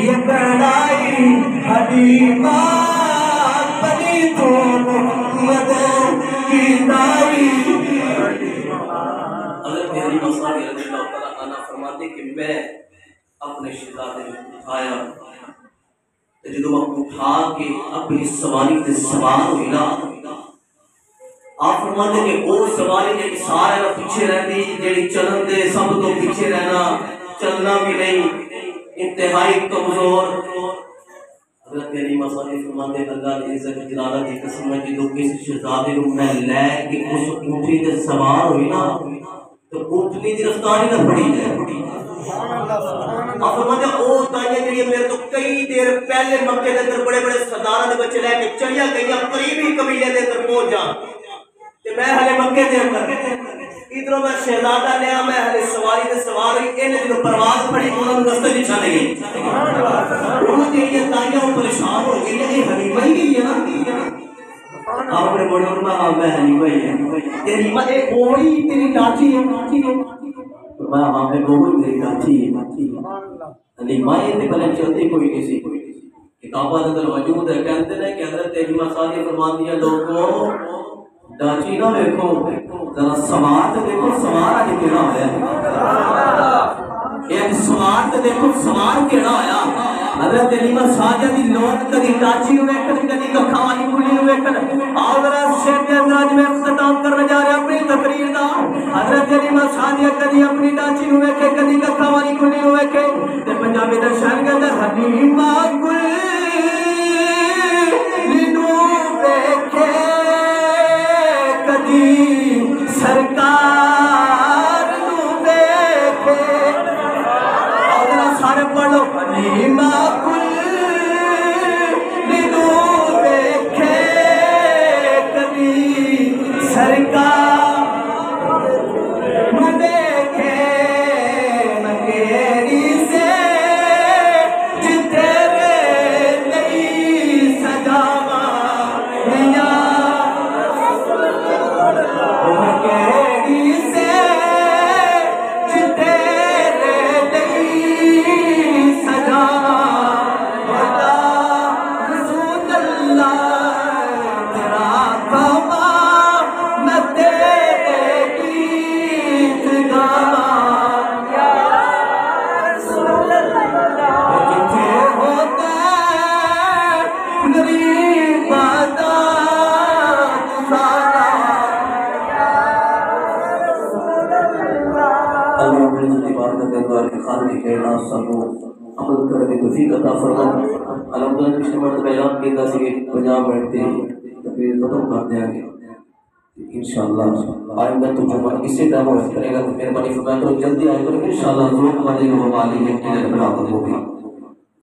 یہ کڑائی حلیمہ بنی تو محمد کی دائی. حضرت حلیمہ صاحب رضی اللہ تعالیٰ عنہ فرماتے کہ میں اپنے شہزادے کو اٹھایا، جدو میں اٹھا کے اپنی سواری تے سوار ہوئی نا، آپ فرماتے کہ وہ سواری جی سارے نہ پیچھے رہتی، جی چلن دے سب تو پیچھے رہنا، چلنا بھی نہیں، انتہائی کمزور. حضرت حلیمہ صاحب فرماتے اللہ کی عزت جلالہ کی قسم ہے جدو کسی شہزادے کو میں لے کے اس اونٹنی تے سوار ہوئی نا تو اونٹنی دی رفتاری نہ پڑی ہے. آپ فرماتے ہیں او تائیہ جڑی میرے تو کئی دیر پہلے مکے دے اندر بڑے بڑے سرداراں دے بچے لے کے چڑیا گئیاں قریبی قبیلے دے اندر پہنچ جا کہ میں ہلے مکے دے اندر ادھروں میں شہزادہ لیا، میں ہلے سواری دے سوار ہوئی، انہیں جو پرواز پڑی انہوں نے رستے نہیں چھانے گئی. انہوں نے یہ تائیہ پریشان ہو گئی یہ حلیمہ ہی گئی ہے نا. آپ نے بڑے اور میں حلیمہ ہی ہے، تیری ماں ایک وہی تیری ڈاچی ہے، میں وہاں پہ بہت میری ڈاچی ہے. حلیمہ یہ تے بلے چلتی کوئی نہیں سی، کتابہ اندر موجود ہے. کہتے ہیں کہ حضرت حلیمہ صاحب فرمان دیا لوگوں ڈاچی نہ دیکھو ذرا سوار تے دیکھو سوار آج کیڑا ہویا ہے، ایک سوار تے دیکھو سوار کیڑا ہویا. حضرت حلیمہ صاحب دی لوگ کدی ڈاچی نو ویکھن کدی ککھاں والی کلی نو ویکھن. آؤ ذرا شیر دے اندر اج میں اختتام کرنے جا رہا اپنی تقریر دا. حضرت حلیمہ صاحب کدی اپنی ڈاچی نو ویکھے کدی ککھاں والی کلی نو ویکھے تے پنجابی دا شعر کہندا حلیمہ گل نو ویکھے کدی سرکار نو دیکھے. اور سارے پڑھو حلیمہ گل نو دیکھے کدی سرکار نو دیکھے نگیری سے جتنے نئی سجاوا یا عمل کرنے کی توفیق عطا فرما. الحمدللہ پچھلے مرتبہ اعلان کیا تھا کہ 50 منٹ تھی تقریر ختم کر دیں گے انشاءاللہ. آئندہ تو جمعہ اسی ٹائم ہو کرے گا تو مہربانی فرمائے کرو جلدی آئے کرو انشاءاللہ. ضرور ہمارے وہ والی نے بنا ہوگی.